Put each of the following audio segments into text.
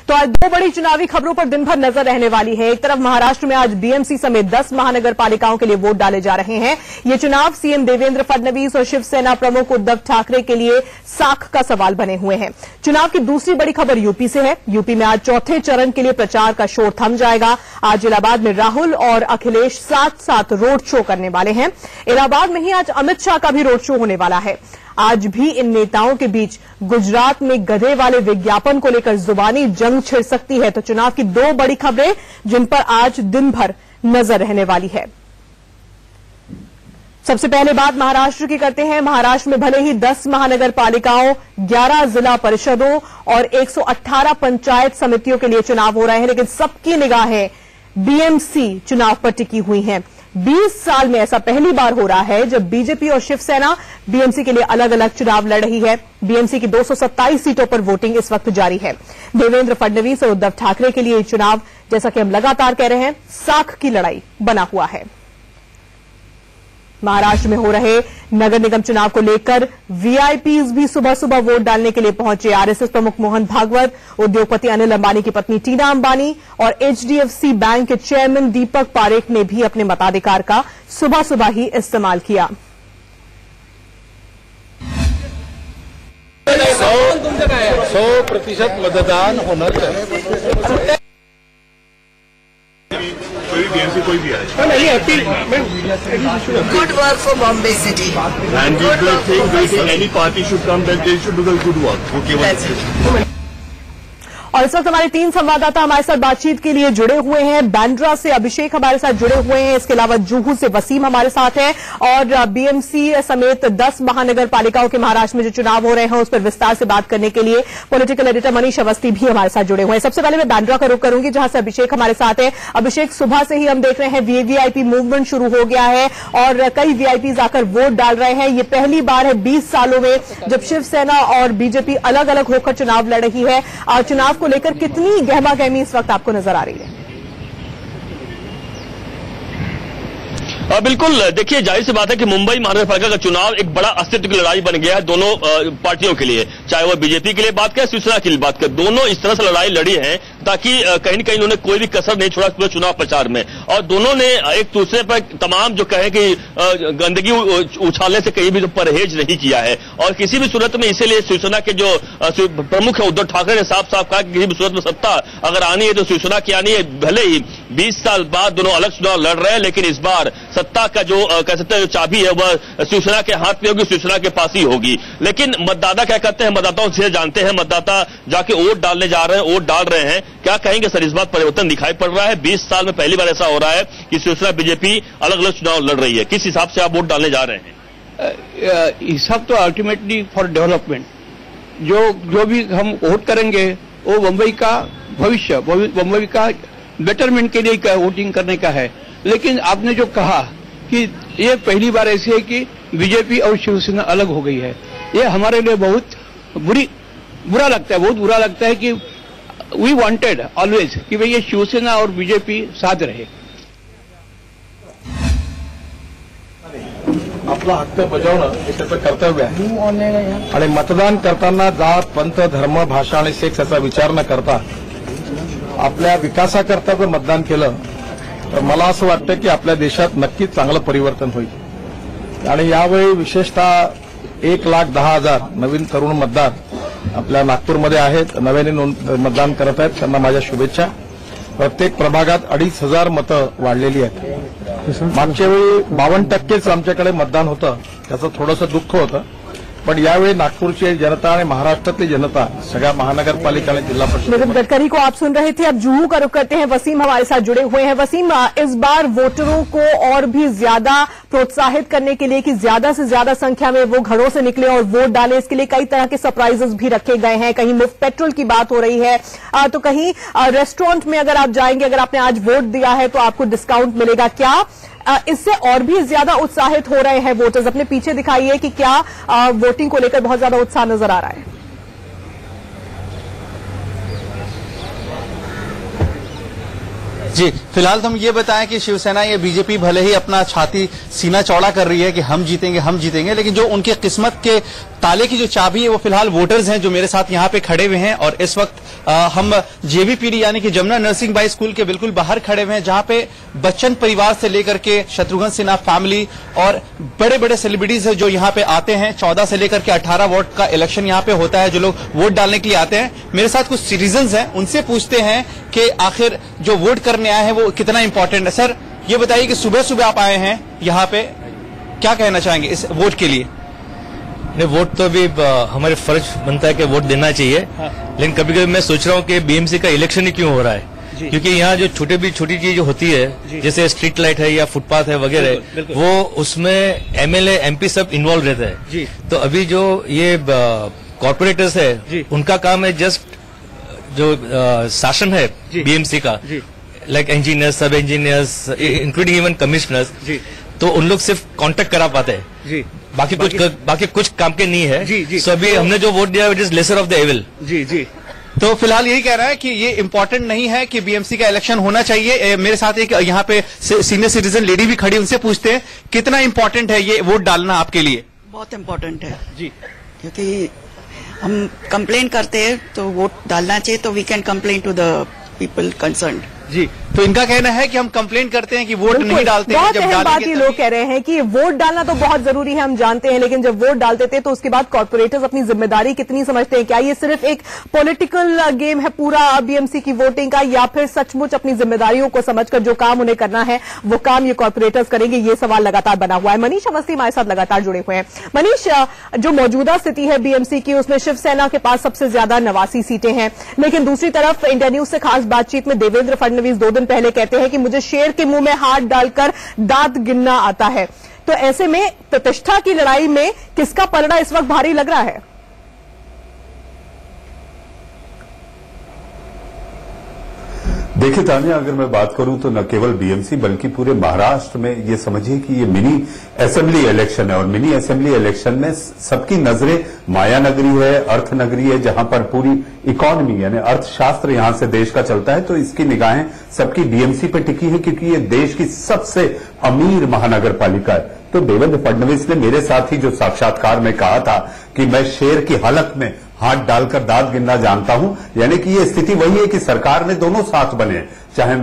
तो आज दो बड़ी चुनावी खबरों पर दिन भर नजर रहने वाली है। एक तरफ महाराष्ट्र में आज बीएमसी समेत 10 महानगर पालिकाओं के लिए वोट डाले जा रहे हैं। ये चुनाव सीएम देवेंद्र फडणवीस और शिवसेना प्रमुख उद्धव ठाकरे के लिए साख का सवाल बने हुए हैं। चुनाव की दूसरी बड़ी खबर यूपी से है। यूपी में आज चौथे चरण के लिए प्रचार का शोर थम जाएगा। आज इलाहाबाद में राहुल और अखिलेश साथ साथ रोड शो करने वाले हैं। इलाहाबाद में ही आज अमित शाह का भी रोड शो होने वाला है। आज भी इन नेताओं के बीच गुजरात में गधे वाले विज्ञापन को लेकर जुबानी जंग छिड़ सकती है। तो चुनाव की दो बड़ी खबरें जिन पर आज दिन भर नजर रहने वाली है। सबसे पहले बात महाराष्ट्र की करते हैं। महाराष्ट्र में भले ही 10 महानगर पालिकाओं, 11 जिला परिषदों और 118 पंचायत समितियों के लिए चुनाव हो रहे हैं, लेकिन सबकी निगाहें बीएमसी चुनाव पर टिकी हुई हैं। 20 साल में ऐसा पहली बार हो रहा है जब बीजेपी और शिवसेना बीएमसी के लिए अलग अलग चुनाव लड़ रही है। बीएमसी की 227 सीटों पर वोटिंग इस वक्त जारी है। देवेंद्र फडणवीस और उद्धव ठाकरे के लिए ये चुनाव, जैसा कि हम लगातार कह रहे हैं, साख की लड़ाई बना हुआ है। महाराष्ट्र में हो रहे नगर निगम चुनाव को लेकर वीआईपीज भी सुबह सुबह वोट डालने के लिए पहुंचे। आरएसएस प्रमुख मोहन भागवत, उद्योगपति अनिल अंबानी की पत्नी टीना अंबानी और एचडीएफसी बैंक के चेयरमैन दीपक पारेख ने भी अपने मताधिकार का सुबह सुबह ही इस्तेमाल किया। 100% मतदान होना चाहिए। कोई भी आए। Good work for Bombay City. And we think any party should come that they should do the good work. Okay, और इस वक्त हमारे 3 संवाददाता हमारे साथ बातचीत के लिए जुड़े हुए हैं। बांद्रा से अभिषेक हमारे साथ जुड़े हुए हैं। इसके अलावा जुहू से वसीम हमारे साथ है और बीएमसी समेत 10 महानगर पालिकाओं के महाराष्ट्र में जो चुनाव हो रहे हैं उस पर विस्तार से बात करने के लिए पॉलिटिकल एडिटर मनीष अवस्थी भी हमारे साथ जुड़े हुए हैं। सबसे पहले मैं बांद्रा का रुख करूंगी जहां से अभिषेक हमारे साथ है। अभिषेक, सुबह से ही हम देख रहे हैं वीवीआईपी मूवमेंट शुरू हो गया है और कई वीआईपीज आकर वोट डाल रहे हैं। ये पहली बार है 20 सालों में जब शिवसेना और बीजेपी अलग अलग होकर चुनाव लड़ रही है। चुनाव को लेकर कितनी गहमा गहमी इस वक्त आपको नजर आ रही है? बिल्कुल, देखिए जाहिर सी बात है कि मुंबई महानगर पालिका का चुनाव एक बड़ा अस्तित्व की लड़ाई बन गया है दोनों पार्टियों के लिए, चाहे वो बीजेपी के लिए बात करें, शिवसेना के लिए बात करें। दोनों इस तरह से लड़ाई लड़ी है ताकि कहीं न कहीं उन्होंने कोई भी कसर नहीं छोड़ा पूरे चुनाव प्रचार में और दोनों ने एक दूसरे पर तमाम जो कहे कि गंदगी उछालने से कहीं भी परहेज नहीं किया है और किसी भी सूरत में इसीलिए शिवसेना के जो प्रमुख है उद्धव ठाकरे ने साफ साफ कहा कि किसी भी सूरत में सत्ता अगर आनी है तो शिवसेना की आनी है। भले ही 20 साल बाद दोनों अलग चुनाव लड़ रहे हैं, लेकिन इस बार सत्ता का जो कह सकते हैं जो चाबी है वह शिवसेना के हाथ में होगी, शिवसेना के पास ही होगी। लेकिन मतदाता क्या करते हैं, मतदाताओं से जानते हैं, मतदाता जाके वोट डालने जा रहे हैं, वोट डाल रहे हैं। क्या कहेंगे सर, इस बार परिवर्तन दिखाई पड़ रहा है? 20 साल में पहली बार ऐसा हो रहा है कि शिवसेना बीजेपी अलग अलग चुनाव लड़ रही है। किस हिसाब से आप वोट डालने जा रहे हैं? हिसाब तो अल्टीमेटली फॉर डेवलपमेंट जो भी हम वोट करेंगे वो मुंबई का भविष्य, मुंबई का बेटरमेंट के लिए वोटिंग करने का है। लेकिन आपने जो कहा कि ये पहली बार ऐसी है कि बीजेपी और शिवसेना अलग हो गई है, ये हमारे लिए बहुत बुरा लगता है, बहुत बुरा लगता है कि वी वांटेड ऑलवेज कि भाई ये शिवसेना और बीजेपी साथ रहे। आपला हक्क बजावणं हे त्याचं कर्तव्य आहे आणि मतदान करताना जात, पंथ, धर्म, भाषा आणि सेक्स याचा विचार न करता आपल्या विकासाकरता जर मतदान केलं तर मला असं वाटतं की आपल्या देशात नक्कीच चांगलं परिवर्तन होईल। आणि यावेळी विशेषतः 1,10,000 नवीन तरुण मतदार आपल्या नागपूरमध्ये आहेत, नव्याने मतदान करत आहेत, त्यांना माझ्या शुभेच्छा। प्रत्येक प्रभागात 2,500 मतं वाढलेली आहेत। मागच्या वेळी 52%च आमच्याकडे मतदान होतं, त्याचं थोडंसं दुःख होतं, पण यावेळी नागपूरची जनता आणि महाराष्ट्रातली जनता सगळ्या महानगरपालिका आणि जिला परिषद। नितिन गडकरी को आप सुन रहे थे। अब जुहू का रुख करते हैं। वसीम हमारे साथ जुड़े हुए हैं। वसीम, इस बार वोटरों को और भी ज्यादा प्रोत्साहित करने के लिए कि ज्यादा से ज्यादा संख्या में वो घरों से निकले और वोट डालें, इसके लिए कई तरह के सरप्राइजेस भी रखे गए हैं। कहीं मुफ्त पेट्रोल की बात हो रही है तो कहीं रेस्टोरेंट में अगर आप जाएंगे, अगर आपने आज वोट दिया है तो आपको डिस्काउंट मिलेगा। क्या इससे और भी ज्यादा उत्साहित हो रहे हैं वोटर्स? अपने पीछे दिखाइए कि क्या वोटिंग को लेकर बहुत ज्यादा उत्साह नजर आ रहा है? जी, फिलहाल हम ये बताएं कि शिवसेना या बीजेपी भले ही अपना छाती सीना चौड़ा कर रही है कि हम जीतेंगे, लेकिन जो उनके किस्मत के ताले की जो चाबी है वो फिलहाल वोटर्स हैं जो मेरे साथ यहाँ पे खड़े हुए हैं। और इस वक्त हम जेवीपीडी यानी कि जमुना नर्सिंग बाई स्कूल के बिल्कुल बाहर खड़े हुए हैं, जहां पे बच्चन परिवार से लेकर के शत्रुघ्न सिन्हा फैमिली और बड़े बड़े सेलिब्रिटीज है जो यहाँ पे आते हैं। 14 से लेकर के 18 वोट का इलेक्शन यहाँ पे होता है, जो लोग वोट डालने के लिए आते हैं। मेरे साथ कुछ सिटीजन्स हैं, उनसे पूछते हैं कि आखिर जो वोट करने आए हैं वो कितना इंपॉर्टेंट है। सर ये बताइए कि सुबह सुबह आप आए हैं यहाँ पे, क्या कहना चाहेंगे इस वोट के लिए? नहीं, वोट तो अभी हमारे फर्ज बनता है कि वोट देना चाहिए। हाँ। लेकिन कभी कभी मैं सोच रहा हूँ कि बीएमसी का इलेक्शन ही क्यों हो रहा है, क्योंकि यहाँ जो छोटी चीज होती है जैसे स्ट्रीट लाइट है या फुटपाथ है वगैरह, वो उसमें एमएलए एमपी सब इन्वॉल्व रहते हैं। तो अभी जो ये कॉर्पोरेटर्स है उनका काम है जस्ट जो शासन है बीएमसी का, लाइक इंजीनियर्स, सब इंजीनियर्स, इंक्लूडिंग इवन कमिश्नर्स, तो उन लोग सिर्फ कांटेक्ट करा पाते हैं, बाकी कुछ काम के नहीं है। सो अभी हमने जो वोट दिया it is lesser of the evil. तो फिलहाल यही कह रहा है कि ये इंपॉर्टेंट नहीं है कि बीएमसी का इलेक्शन होना चाहिए। मेरे साथ एक यहाँ पे सीनियर सिटीजन लेडी भी खड़ी, उनसे पूछते हैं कितना इंपॉर्टेंट है ये वोट डालना आपके लिए? बहुत इंपॉर्टेंट है जी, क्योंकि हम कंप्लेन करते हैं तो वोट डालना चाहिए, तो we can complain to the people concerned. जी, तो इनका कहना है कि हम कंप्लेंट करते हैं कि वोट नहीं डालते हैं। बहुत अहम बात ये लोग कह रहे हैं कि वोट डालना तो बहुत जरूरी है, हम जानते हैं, लेकिन जब वोट डालते थे तो उसके बाद कॉर्पोरेटर्स अपनी जिम्मेदारी कितनी समझते हैं? क्या ये सिर्फ एक पॉलिटिकल गेम है पूरा बीएमसी की वोटिंग का, या फिर सचमुच अपनी जिम्मेदारियों को समझकर जो काम उन्हें करना है वो काम ये कॉर्पोरेटर्स करेंगे? ये सवाल लगातार बना हुआ है। मनीष अवस्थी हमारे साथ लगातार जुड़े हुए हैं। मनीष, जो मौजूदा स्थिति है बीएमसी की, उसमें शिवसेना के पास सबसे ज्यादा 89 सीटें हैं, लेकिन दूसरी तरफ इंडिया न्यूज से खास बातचीत में देवेंद्र फडणवीस 2 दिन पहले कहते हैं कि मुझे शेर के मुंह में हाथ डालकर दांत गिनना आता है। तो ऐसे में प्रतिष्ठा की लड़ाई में किसका पलड़ा इस वक्त भारी लग रहा है? देखिए तानिया, अगर मैं बात करूं तो न केवल बीएमसी बल्कि पूरे महाराष्ट्र में ये समझिए कि ये मिनी असेंबली इलेक्शन है, और मिनी असेंबली इलेक्शन में सबकी नजरें माया नगरी है, अर्थ नगरी है, जहां पर पूरी इकोनॉमी यानी अर्थशास्त्र यहां से देश का चलता है। तो इसकी निगाहें सबकी बीएमसी पे टिकी है, क्योंकि ये देश की सबसे अमीर महानगर पालिका है। तो देवेंद्र फडणवीस ने मेरे साथ ही जो साक्षात्कार में कहा था कि मैं शेर की हालत में हाथ डालकर दांत गिनना जानता हूं, यानी कि ये स्थिति वही है कि सरकार में दोनों साथ बने, चाहे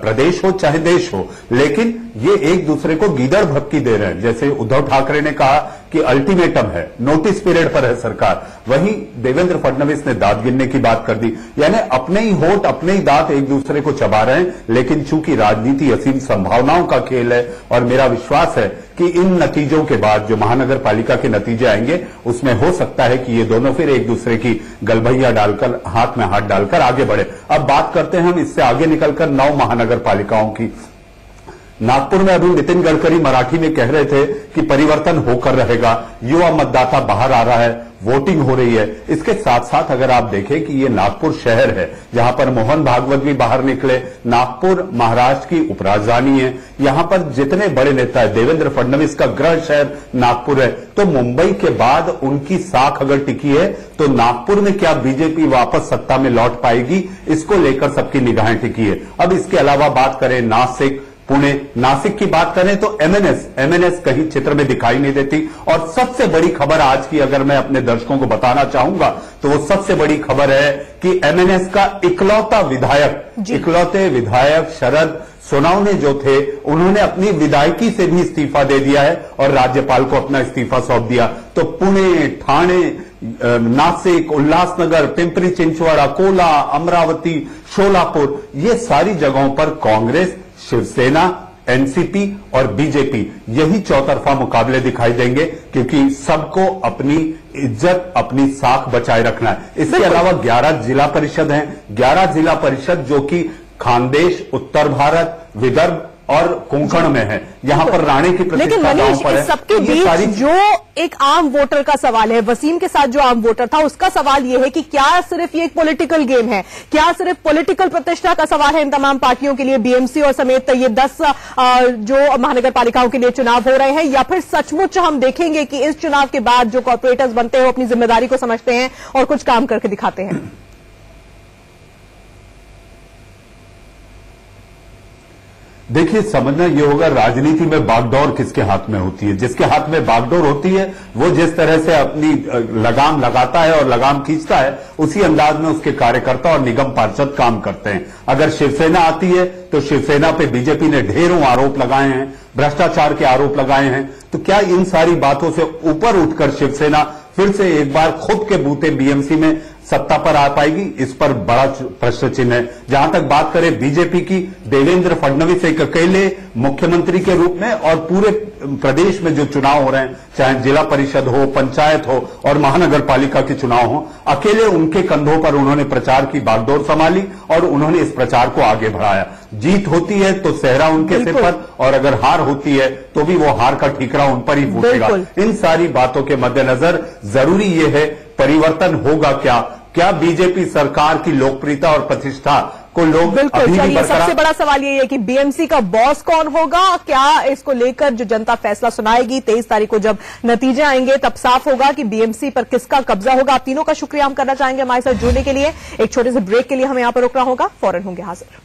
प्रदेश हो चाहे देश हो, लेकिन ये एक दूसरे को गीदड़ भक्की दे रहे हैं। जैसे उद्धव ठाकरे ने कहा कि अल्टीमेटम है, नोटिस पीरियड पर है सरकार, वहीं देवेंद्र फडणवीस ने दांत गिनने की बात कर दी, यानी अपने ही होठ अपने ही दांत एक दूसरे को चबा रहे हैं। लेकिन चूंकि राजनीति असीम संभावनाओं का खेल है, और मेरा विश्वास है कि इन नतीजों के बाद जो महानगर पालिका के नतीजे आएंगे उसमें हो सकता है कि ये दोनों फिर एक दूसरे की गलभैया डालकर, हाथ में हाथ डालकर आगे बढ़े। अब बात करते हैं हम इससे आगे निकलकर 9 महानगर पालिकाओं की। नागपुर में अभी नितिन गडकरी मराठी में कह रहे थे कि परिवर्तन होकर रहेगा, युवा मतदाता बाहर आ रहा है, वोटिंग हो रही है। इसके साथ साथ अगर आप देखें कि ये नागपुर शहर है जहां पर मोहन भागवत भी बाहर निकले, नागपुर महाराष्ट्र की उपराजधानी है, यहां पर जितने बड़े नेता है, देवेंद्र फडणवीस का गृह शहर नागपुर है। तो मुंबई के बाद उनकी साख अगर टिकी है तो नागपुर में क्या बीजेपी वापस सत्ता में लौट पाएगी, इसको लेकर सबकी निगाहें टिकी है। अब इसके अलावा बात करें नासिक, पुणे, नासिक की बात करें तो एमएनएस कहीं चित्र में दिखाई नहीं देती। और सबसे बड़ी खबर आज की अगर मैं अपने दर्शकों को बताना चाहूंगा तो वो सबसे बड़ी खबर है कि एमएनएस का इकलौते विधायक शरद सोनवणे जो थे, उन्होंने अपनी विधायकी से भी इस्तीफा दे दिया है और राज्यपाल को अपना इस्तीफा सौंप दिया। तो पुणे, ठाणे, नासिक, उल्लासनगर, पिंपरी चिंचवड, अकोला, अमरावती, शोलापुर, ये सारी जगहों पर कांग्रेस, शिवसेना, एनसीपी और बीजेपी, यही चौतरफा मुकाबले दिखाई देंगे, क्योंकि सबको अपनी इज्जत, अपनी साख बचाए रखना है। इसके अलावा 11 जिला परिषद हैं, 11 जिला परिषद जो कि खानदेश, उत्तर भारत, विदर्भ और कोंकण में है, यहां पर राणे की प्रतिष्ठा गांव पर है। सबके बीच जो एक आम वोटर का सवाल है, वसीम के साथ जो आम वोटर था उसका सवाल यह है कि क्या सिर्फ ये एक पॉलिटिकल गेम है, क्या सिर्फ पॉलिटिकल प्रतिष्ठा का सवाल है इन तमाम पार्टियों के लिए, बीएमसी और समेत ये 10 जो महानगर पालिकाओं के लिए चुनाव हो रहे हैं, या फिर सचमुच हम देखेंगे कि इस चुनाव के बाद जो कॉर्पोरेटर्स बनते हैं वो अपनी जिम्मेदारी को समझते हैं और कुछ काम करके दिखाते हैं? देखिए, समझना ये होगा राजनीति में बागडोर किसके हाथ में होती है। जिसके हाथ में बागडोर होती है वो जिस तरह से अपनी लगाम लगाता है और लगाम खींचता है, उसी अंदाज में उसके कार्यकर्ता और निगम पार्षद काम करते हैं। अगर शिवसेना आती है तो शिवसेना पे बीजेपी ने ढेरों आरोप लगाए हैं, भ्रष्टाचार के आरोप लगाए हैं। तो क्या इन सारी बातों से ऊपर उठकर शिवसेना फिर से एक बार खुद के बूते बीएमसी में सत्ता पर आ पाएगी? इस पर बड़ा प्रश्न चिन्ह है। जहां तक बात करें बीजेपी की, देवेंद्र फडणवीस एक अकेले मुख्यमंत्री के रूप में और पूरे प्रदेश में जो चुनाव हो रहे हैं, चाहे जिला परिषद हो, पंचायत हो और महानगर पालिका के चुनाव हो, अकेले उनके कंधों पर उन्होंने प्रचार की बागडोर संभाली और उन्होंने इस प्रचार को आगे बढ़ाया। जीत होती है तो सेहरा उनके सिर पर, और अगर हार होती है तो भी वो हार का ठीकरा उन पर ही फूटेगा। इन सारी बातों के मद्देनजर जरूरी ये है, परिवर्तन होगा क्या? क्या बीजेपी सरकार की लोकप्रियता और प्रतिष्ठा को लोग अभी भी बरकरार? सबसे बड़ा सवाल ये है कि बीएमसी का बॉस कौन होगा? क्या इसको लेकर जो जनता फैसला सुनाएगी 23 तारीख को जब नतीजे आएंगे तब साफ होगा कि बीएमसी पर किसका कब्जा होगा। आप तीनों का शुक्रिया हम करना चाहेंगे हमारे साथ जुड़ने के लिए। एक छोटे से ब्रेक के लिए हमें यहां पर रुकना होगा, फौरन होंगे हाजिर।